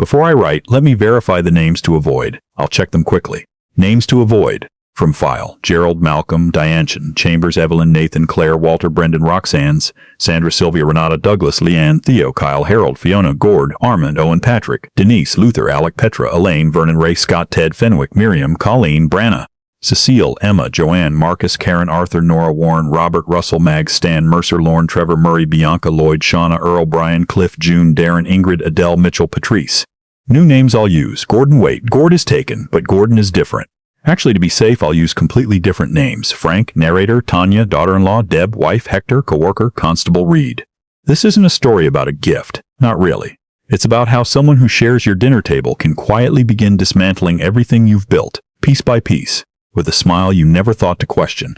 Before I write, let me verify the names to avoid. I'll check them quickly. Names to avoid. From file: Gerald, Malcolm, Dianchen, Chambers, Evelyn, Nathan, Claire, Walter, Brendan, Roxanne's, Sandra, Sylvia, Renata, Douglas, Leanne, Theo, Kyle, Harold, Fiona, Gord, Armand, Owen, Patrick, Denise, Luther, Alec, Petra, Elaine, Vernon, Ray, Scott, Ted, Fenwick, Miriam, Colleen, Branna, Cecile, Emma, Joanne, Marcus, Karen, Arthur, Nora, Warren, Robert, Russell, Mag, Stan, Mercer, Lauren, Trevor, Murray, Bianca, Lloyd, Shauna, Earl, Brian, Cliff, June, Darren, Ingrid, Adele, Mitchell, Patrice. New names I'll use. Gordon. Wait, Gord is taken, but Gordon is different. Actually, to be safe, I'll use completely different names. Frank, narrator, Tanya, daughter-in-law, Deb, wife, Hector, coworker, Constable, Reed. This isn't a story about a gift. Not really. It's about how someone who shares your dinner table can quietly begin dismantling everything you've built, piece by piece, with a smile you never thought to question.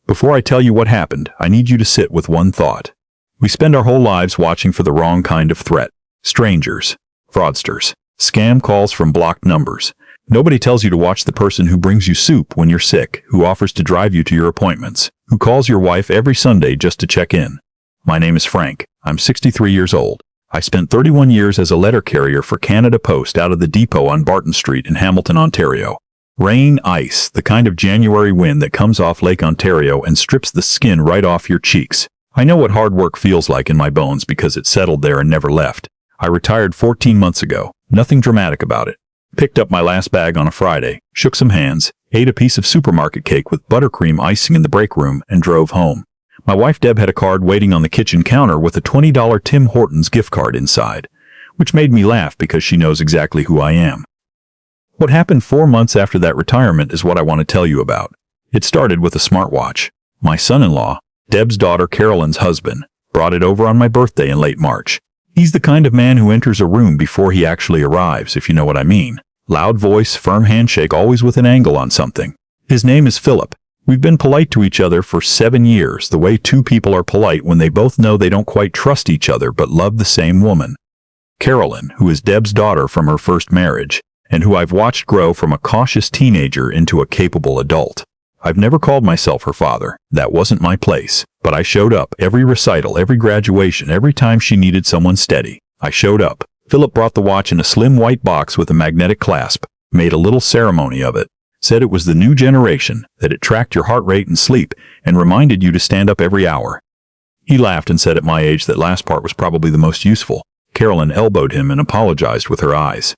Before I tell you what happened, I need you to sit with one thought. We spend our whole lives watching for the wrong kind of threat. Strangers, fraudsters, scam calls from blocked numbers. Nobody tells you to watch the person who brings you soup when you're sick, who offers to drive you to your appointments, who calls your wife every Sunday just to check in. My name is Frank. I'm 63 years old. I spent 31 years as a letter carrier for Canada Post out of the depot on Barton Street in Hamilton, Ontario. Rain, ice, the kind of January wind that comes off Lake Ontario and strips the skin right off your cheeks. I know what hard work feels like in my bones because it settled there and never left. I retired 14 months ago. Nothing dramatic about it. Picked up my last bag on a Friday, shook some hands, ate a piece of supermarket cake with buttercream icing in the break room, and drove home. My wife Deb had a card waiting on the kitchen counter with a $20 Tim Hortons gift card inside, which made me laugh because she knows exactly who I am. What happened 4 months after that retirement is what I want to tell you about. It started with a smartwatch. My son-in-law, Deb's daughter Carolyn's husband, brought it over on my birthday in late March. He's the kind of man who enters a room before he actually arrives, if you know what I mean. Loud voice, firm handshake, always with an angle on something. His name is Philip. We've been polite to each other for 7 years, the way two people are polite when they both know they don't quite trust each other but love the same woman. Carolyn, who is Deb's daughter from her first marriage, and who I've watched grow from a cautious teenager into a capable adult. I've never called myself her father. That wasn't my place. But I showed up. Every recital, every graduation, every time she needed someone steady. I showed up. Philip brought the watch in a slim white box with a magnetic clasp, made a little ceremony of it, said it was the new generation, that it tracked your heart rate and sleep, and reminded you to stand up every hour. He laughed and said at my age that last part was probably the most useful. Carolyn elbowed him and apologized with her eyes.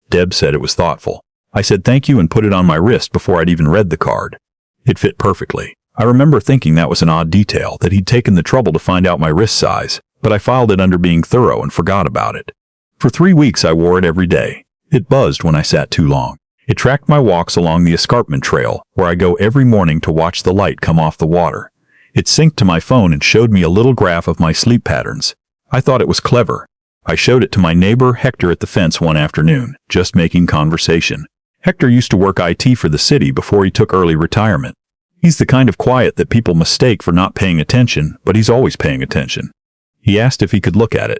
Deb said it was thoughtful. I said thank you and put it on my wrist before I'd even read the card. It fit perfectly. I remember thinking that was an odd detail, that he'd taken the trouble to find out my wrist size, but I filed it under being thorough and forgot about it. For 3 weeks I wore it every day. It buzzed when I sat too long. It tracked my walks along the escarpment trail, where I go every morning to watch the light come off the water. It synced to my phone and showed me a little graph of my sleep patterns. I thought it was clever. I showed it to my neighbor Hector at the fence one afternoon, just making conversation. Hector used to work IT for the city before he took early retirement. He's the kind of quiet that people mistake for not paying attention, but he's always paying attention. He asked if he could look at it.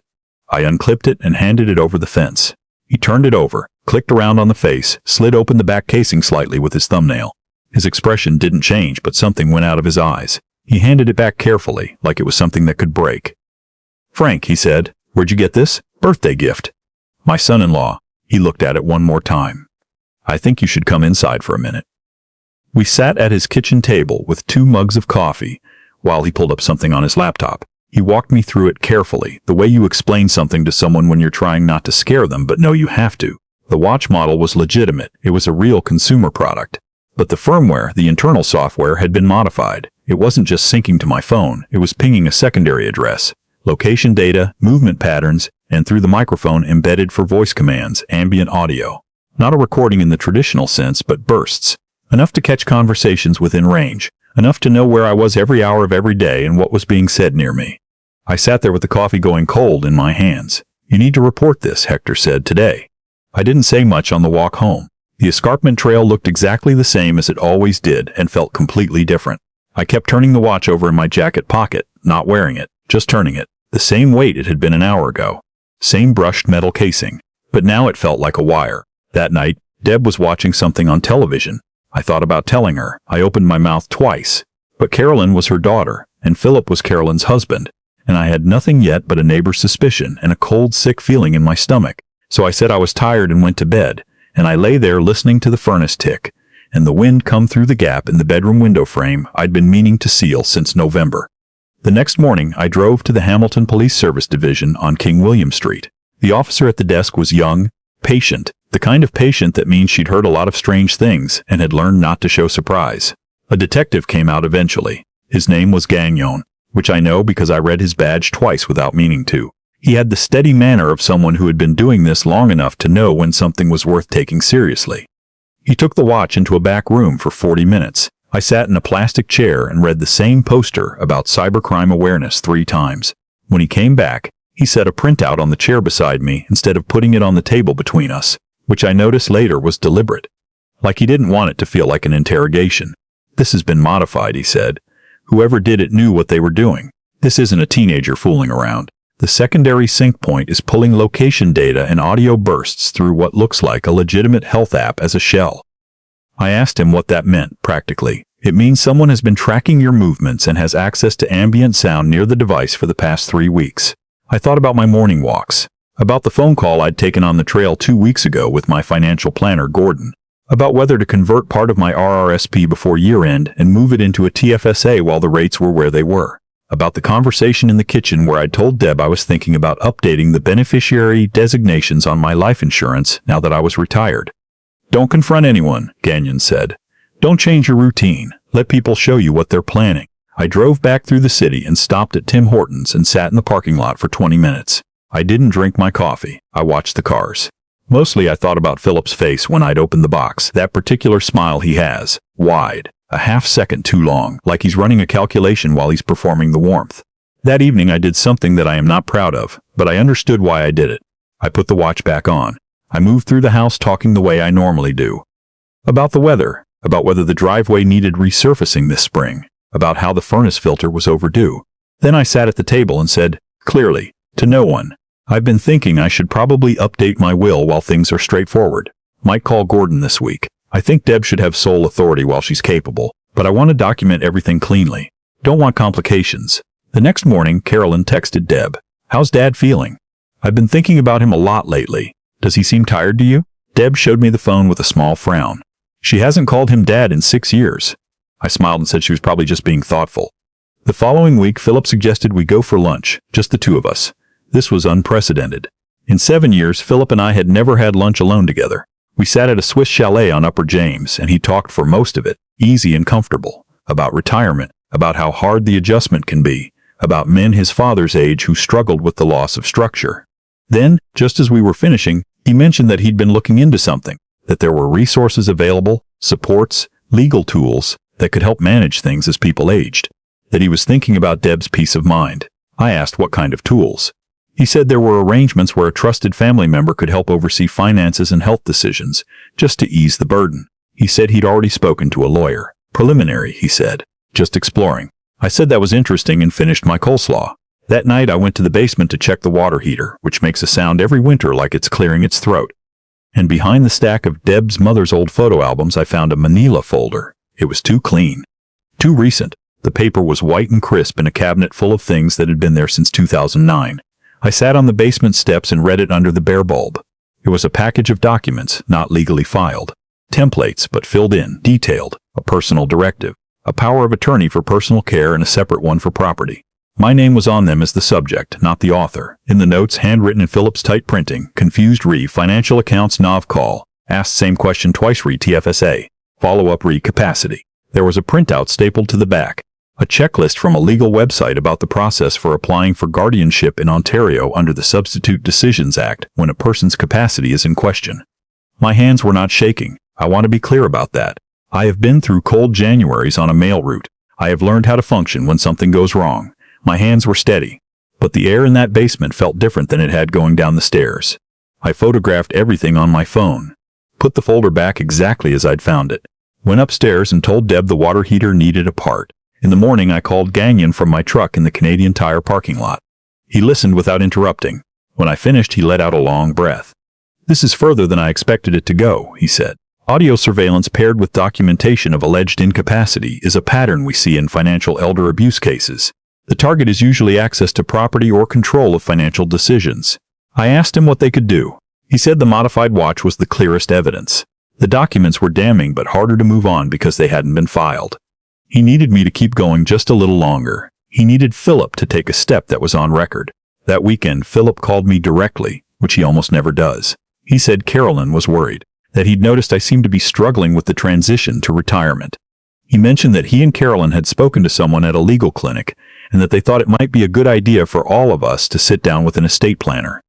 I unclipped it and handed it over the fence. He turned it over, clicked around on the face, slid open the back casing slightly with his thumbnail. His expression didn't change, but something went out of his eyes. He handed it back carefully, like it was something that could break. "Frank," he said, "where'd you get this? Birthday gift." "My son-in-law." He looked at it one more time. "I think you should come inside for a minute." We sat at his kitchen table with 2 mugs of coffee, while he pulled up something on his laptop. He walked me through it carefully, the way you explain something to someone when you're trying not to scare them but know you have to. The watch model was legitimate. It was a real consumer product. But the firmware, the internal software, had been modified. It wasn't just syncing to my phone, it was pinging a secondary address, location data, movement patterns, and through the microphone embedded for voice commands, ambient audio. Not a recording in the traditional sense, but bursts. Enough to catch conversations within range. Enough to know where I was every hour of every day and what was being said near me. I sat there with the coffee going cold in my hands. "You need to report this," Hector said, "today." I didn't say much on the walk home. The escarpment trail looked exactly the same as it always did and felt completely different. I kept turning the watch over in my jacket pocket, not wearing it, just turning it. The same weight it had been an hour ago. Same brushed metal casing. But now it felt like a wire. That night, Deb was watching something on television. I thought about telling her. I opened my mouth twice. But Carolyn was her daughter, and Philip was Carolyn's husband, and I had nothing yet but a neighbor's suspicion and a cold, sick feeling in my stomach. So I said I was tired and went to bed, and I lay there listening to the furnace tick, and the wind come through the gap in the bedroom window frame I'd been meaning to seal since November. The next morning, I drove to the Hamilton Police Service Division on King William Street. The officer at the desk was young, patient, the kind of patient that means she'd heard a lot of strange things and had learned not to show surprise. A detective came out eventually. His name was Gagnon, which I know because I read his badge twice without meaning to. He had the steady manner of someone who had been doing this long enough to know when something was worth taking seriously. He took the watch into a back room for 40 minutes. I sat in a plastic chair and read the same poster about cybercrime awareness 3 times. When he came back, he set a printout on the chair beside me instead of putting it on the table between us, which I noticed later was deliberate. Like he didn't want it to feel like an interrogation. "This has been modified," he said. "Whoever did it knew what they were doing. This isn't a teenager fooling around. The secondary sync point is pulling location data and audio bursts through what looks like a legitimate health app as a shell." I asked him what that meant, practically. "It means someone has been tracking your movements and has access to ambient sound near the device for the past 3 weeks. I thought about my morning walks, about the phone call I'd taken on the trail 2 weeks ago with my financial planner, Gordon, about whether to convert part of my RRSP before year-end and move it into a TFSA while the rates were where they were, about the conversation in the kitchen where I'd told Deb I was thinking about updating the beneficiary designations on my life insurance now that I was retired. "Don't confront anyone," Gagnon said. "Don't change your routine. Let people show you what they're planning." I drove back through the city and stopped at Tim Hortons and sat in the parking lot for 20 minutes. I didn't drink my coffee. I watched the cars. Mostly I thought about Philip's face when I'd opened the box, that particular smile he has, wide, a half-second too long, like he's running a calculation while he's performing the warmth. That evening I did something that I am not proud of, but I understood why I did it. I put the watch back on. I moved through the house talking the way I normally do. About the weather, about whether the driveway needed resurfacing this spring, about how the furnace filter was overdue. Then I sat at the table and said, clearly, to no one, "I've been thinking I should probably update my will while things are straightforward. Might call Gordon this week. I think Deb should have sole authority while she's capable, but I want to document everything cleanly. Don't want complications." The next morning, Carolyn texted Deb, "How's Dad feeling? I've been thinking about him a lot lately. Does he seem tired to you?" Deb showed me the phone with a small frown. She hasn't called him Dad in 6 years. I smiled and said she was probably just being thoughtful. The following week, Philip suggested we go for lunch, just the 2 of us. This was unprecedented. In 7 years, Philip and I had never had lunch alone together. We sat at a Swiss chalet on Upper James, and he talked for most of it, easy and comfortable, about retirement, about how hard the adjustment can be, about men his father's age who struggled with the loss of structure. Then, just as we were finishing, he mentioned that he'd been looking into something, that there were resources available, supports, legal tools, that could help manage things as people aged, that he was thinking about Deb's peace of mind. I asked what kind of tools. He said there were arrangements where a trusted family member could help oversee finances and health decisions, just to ease the burden. He said he'd already spoken to a lawyer. Preliminary, he said. Just exploring. I said that was interesting and finished my coleslaw. That night I went to the basement to check the water heater, which makes a sound every winter like it's clearing its throat. And behind the stack of Deb's mother's old photo albums I found a manila folder. It was too clean. Too recent. The paper was white and crisp in a cabinet full of things that had been there since 2009. I sat on the basement steps and read it under the bare bulb. It was a package of documents, not legally filed. Templates, but filled in, detailed, a personal directive, a power of attorney for personal care and a separate one for property. My name was on them as the subject, not the author. In the notes, handwritten in Philip's tight printing, confused re financial accounts NAV call, asked same question twice re TFSA, follow-up re capacity. There was a printout stapled to the back. A checklist from a legal website about the process for applying for guardianship in Ontario under the Substitute Decisions Act when a person's capacity is in question. My hands were not shaking. I want to be clear about that. I have been through cold Januaries on a mail route. I have learned how to function when something goes wrong. My hands were steady. But the air in that basement felt different than it had going down the stairs. I photographed everything on my phone. Put the folder back exactly as I'd found it. Went upstairs and told Deb the water heater needed a part. In the morning, I called Gagnon from my truck in the Canadian Tire parking lot. He listened without interrupting. When I finished, he let out a long breath. "This is further than I expected it to go," he said. Audio surveillance paired with documentation of alleged incapacity is a pattern we see in financial elder abuse cases. The target is usually access to property or control of financial decisions. I asked him what they could do. He said the modified watch was the clearest evidence. The documents were damning but harder to move on because they hadn't been filed. He needed me to keep going just a little longer. He needed Philip to take a step that was on record. That weekend, Philip called me directly, which he almost never does. He said Carolyn was worried, that he'd noticed I seemed to be struggling with the transition to retirement. He mentioned that he and Carolyn had spoken to someone at a legal clinic, and that they thought it might be a good idea for all of us to sit down with an estate planner.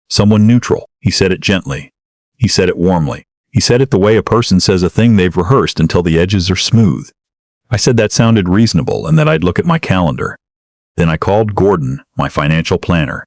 Someone neutral. He said it gently. He said it warmly. He said it the way a person says a thing they've rehearsed until the edges are smooth. I said that sounded reasonable and that I'd look at my calendar. Then I called Gordon, my financial planner.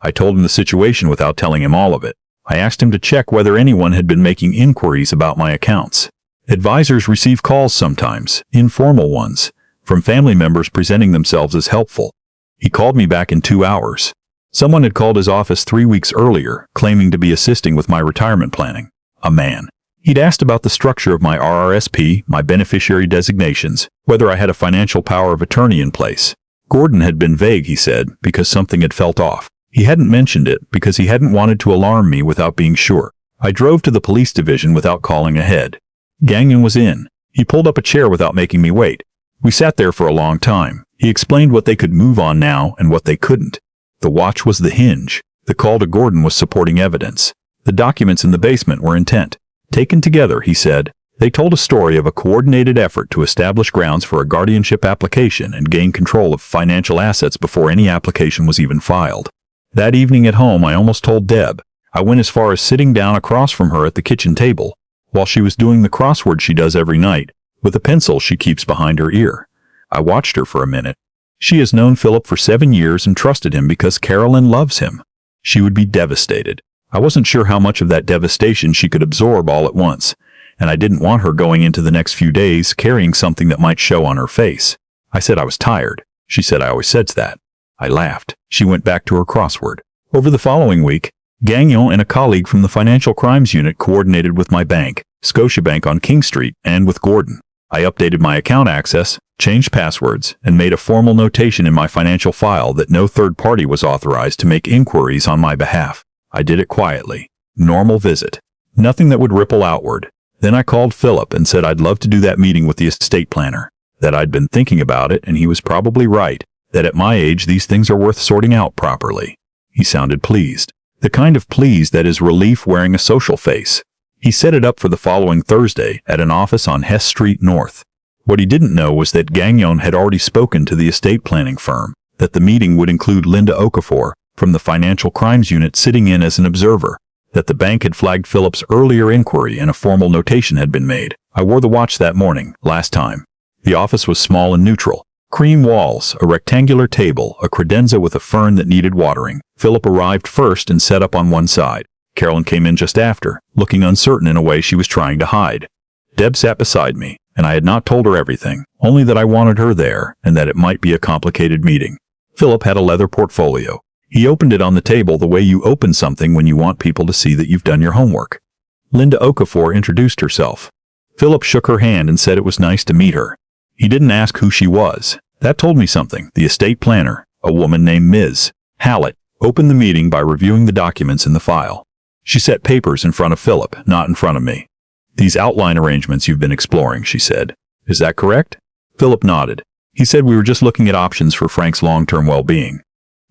I told him the situation without telling him all of it. I asked him to check whether anyone had been making inquiries about my accounts. Advisors receive calls sometimes, informal ones, from family members presenting themselves as helpful. He called me back in 2 hours. Someone had called his office 3 weeks earlier, claiming to be assisting with my retirement planning. A man. He'd asked about the structure of my RRSP, my beneficiary designations, whether I had a financial power of attorney in place. Gordon had been vague, he said, because something had felt off. He hadn't mentioned it because he hadn't wanted to alarm me without being sure. I drove to the police division without calling ahead. Gagnon was in. He pulled up a chair without making me wait. We sat there for a long time. He explained what they could move on now and what they couldn't. The watch was the hinge. The call to Gordon was supporting evidence. The documents in the basement were intent. Taken together, he said, they told a story of a coordinated effort to establish grounds for a guardianship application and gain control of financial assets before any application was even filed. That evening at home, I almost told Deb. I went as far as sitting down across from her at the kitchen table, while she was doing the crossword she does every night, with a pencil she keeps behind her ear. I watched her for a minute. She has known Philip for 7 years and trusted him because Carolyn loves him. She would be devastated. I wasn't sure how much of that devastation she could absorb all at once, and I didn't want her going into the next few days carrying something that might show on her face. I said I was tired. She said I always said that. I laughed. She went back to her crossword. Over the following week, Gagnon and a colleague from the Financial Crimes Unit coordinated with my bank, Scotiabank on King Street, and with Gordon. I updated my account access, changed passwords, and made a formal notation in my financial file that no third party was authorized to make inquiries on my behalf. I did it quietly. Normal visit. Nothing that would ripple outward. Then I called Philip and said I'd love to do that meeting with the estate planner. That I'd been thinking about it and he was probably right. That at my age these things are worth sorting out properly. He sounded pleased. The kind of pleased that is relief wearing a social face. He set it up for the following Thursday at an office on Hess Street North. What he didn't know was that Gagnon had already spoken to the estate planning firm. That the meeting would include Linda Okafor, from the Financial Crimes Unit sitting in as an observer, that the bank had flagged Philip's earlier inquiry and a formal notation had been made. I wore the watch that morning, last time. The office was small and neutral. Cream walls, a rectangular table, a credenza with a fern that needed watering. Philip arrived first and sat up on one side. Carolyn came in just after, looking uncertain in a way she was trying to hide. Deb sat beside me, and I had not told her everything, only that I wanted her there and that it might be a complicated meeting. Philip had a leather portfolio. He opened it on the table the way you open something when you want people to see that you've done your homework. Linda Okafor introduced herself. Philip shook her hand and said it was nice to meet her. He didn't ask who she was. That told me something. The estate planner, a woman named Ms. Hallett, opened the meeting by reviewing the documents in the file. She set papers in front of Philip, not in front of me. These outline arrangements you've been exploring, she said. Is that correct? Philip nodded. He said we were just looking at options for Frank's long-term well-being.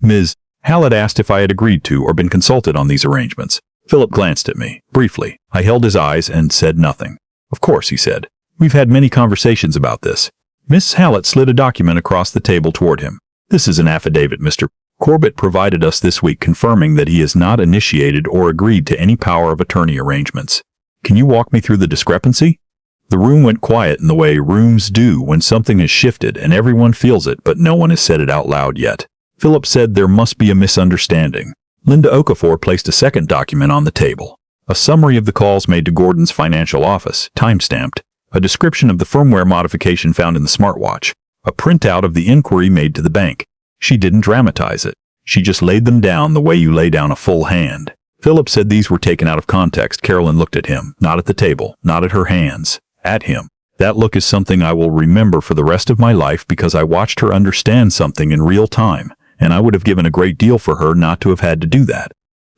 Ms. Hallett asked if I had agreed to or been consulted on these arrangements. Philip glanced at me, briefly. I held his eyes and said nothing. Of course, he said. We've had many conversations about this. Miss Hallett slid a document across the table toward him. This is an affidavit, Mr. Corbett provided us this week confirming that he has not initiated or agreed to any power of attorney arrangements. Can you walk me through the discrepancy? The room went quiet in the way rooms do when something has shifted and everyone feels it but no one has said it out loud yet. Philip said there must be a misunderstanding. Linda Okafor placed a second document on the table. A summary of the calls made to Gordon's financial office, time-stamped. A description of the firmware modification found in the smartwatch. A printout of the inquiry made to the bank. She didn't dramatize it. She just laid them down the way you lay down a full hand. Philip said these were taken out of context. Carolyn looked at him, not at the table, not at her hands, at him. That look is something I will remember for the rest of my life because I watched her understand something in real time, and I would have given a great deal for her not to have had to do that.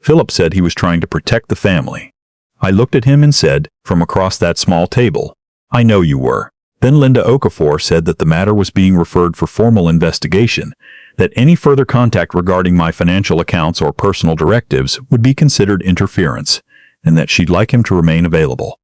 Philip said he was trying to protect the family. I looked at him and said, from across that small table, I know you were. Then Linda Okafor said that the matter was being referred for formal investigation, that any further contact regarding my financial accounts or personal directives would be considered interference, and that she'd like him to remain available.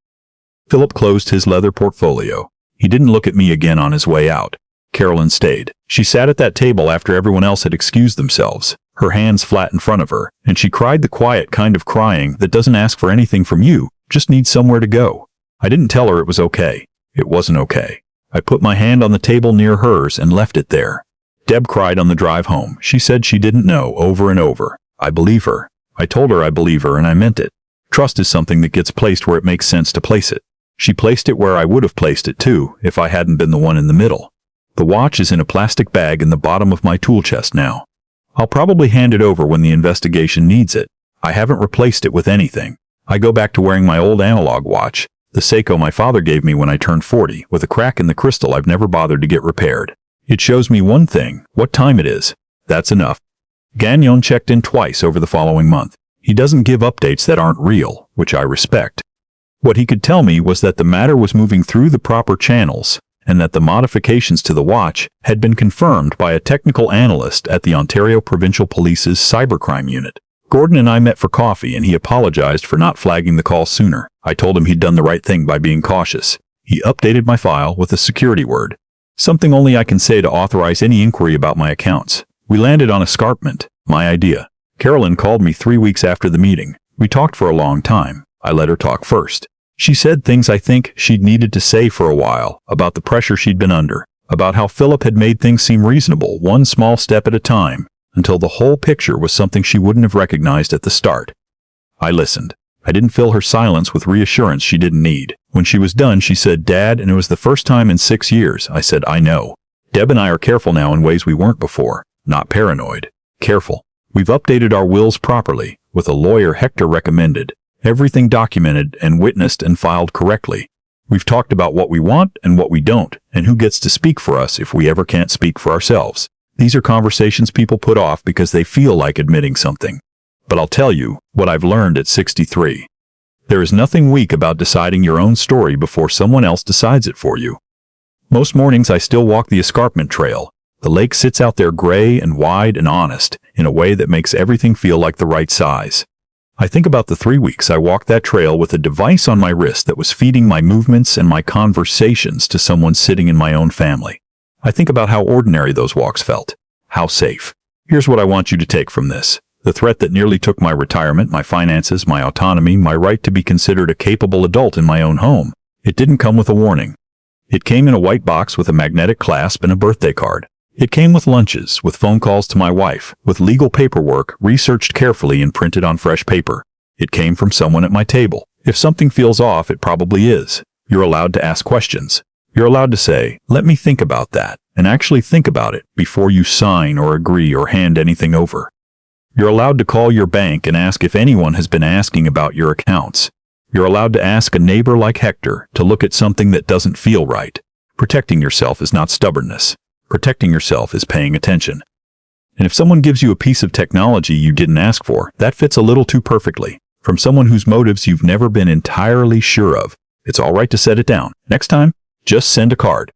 Philip closed his leather portfolio. He didn't look at me again on his way out. Carolyn stayed. She sat at that table after everyone else had excused themselves, her hands flat in front of her, and she cried the quiet kind of crying that doesn't ask for anything from you, just needs somewhere to go. I didn't tell her it was okay. It wasn't okay. I put my hand on the table near hers and left it there. Deb cried on the drive home. She said she didn't know, over and over. I believe her. I told her I believe her, and I meant it. Trust is something that gets placed where it makes sense to place it. She placed it where I would have placed it too, if I hadn't been the one in the middle. The watch is in a plastic bag in the bottom of my tool chest now. I'll probably hand it over when the investigation needs it. I haven't replaced it with anything. I go back to wearing my old analog watch, the Seiko my father gave me when I turned 40, with a crack in the crystal I've never bothered to get repaired. It shows me one thing, what time it is. That's enough. Gagnon checked in twice over the following month. He doesn't give updates that aren't real, which I respect. What he could tell me was that the matter was moving through the proper channels, and that the modifications to the watch had been confirmed by a technical analyst at the Ontario Provincial Police's Cybercrime Unit. Gordon and I met for coffee, and he apologized for not flagging the call sooner. I told him he'd done the right thing by being cautious. He updated my file with a security word, something only I can say to authorize any inquiry about my accounts. We landed on escarpment, my idea. Carolyn called me 3 weeks after the meeting. We talked for a long time. I let her talk first. She said things I think she'd needed to say for a while, about the pressure she'd been under, about how Philip had made things seem reasonable, one small step at a time, until the whole picture was something she wouldn't have recognized at the start. I listened. I didn't fill her silence with reassurance she didn't need. When she was done, she said, "Dad, and it was the first time in 6 years." I said, "I know. Deb and I are careful now in ways we weren't before. Not paranoid. Careful. We've updated our wills properly, with a lawyer Hector recommended. Everything documented and witnessed and filed correctly. We've talked about what we want and what we don't, and who gets to speak for us if we ever can't speak for ourselves. These are conversations people put off because they feel like admitting something. But I'll tell you what I've learned at 63. There is nothing weak about deciding your own story before someone else decides it for you. Most mornings I still walk the escarpment trail. The lake sits out there gray and wide and honest, in a way that makes everything feel like the right size. I think about the 3 weeks I walked that trail with a device on my wrist that was feeding my movements and my conversations to someone sitting in my own family. I think about how ordinary those walks felt. How safe. Here's what I want you to take from this. The threat that nearly took my retirement, my finances, my autonomy, my right to be considered a capable adult in my own home. It didn't come with a warning. It came in a white box with a magnetic clasp and a birthday card. It came with lunches, with phone calls to my wife, with legal paperwork researched carefully and printed on fresh paper. It came from someone at my table. If something feels off, it probably is. You're allowed to ask questions. You're allowed to say, "Let me think about that," and actually think about it before you sign or agree or hand anything over. You're allowed to call your bank and ask if anyone has been asking about your accounts. You're allowed to ask a neighbor like Hector to look at something that doesn't feel right. Protecting yourself is not stubbornness. Protecting yourself is paying attention. And if someone gives you a piece of technology you didn't ask for, that fits a little too perfectly, from someone whose motives you've never been entirely sure of, it's all right to set it down. Next time, just send a card.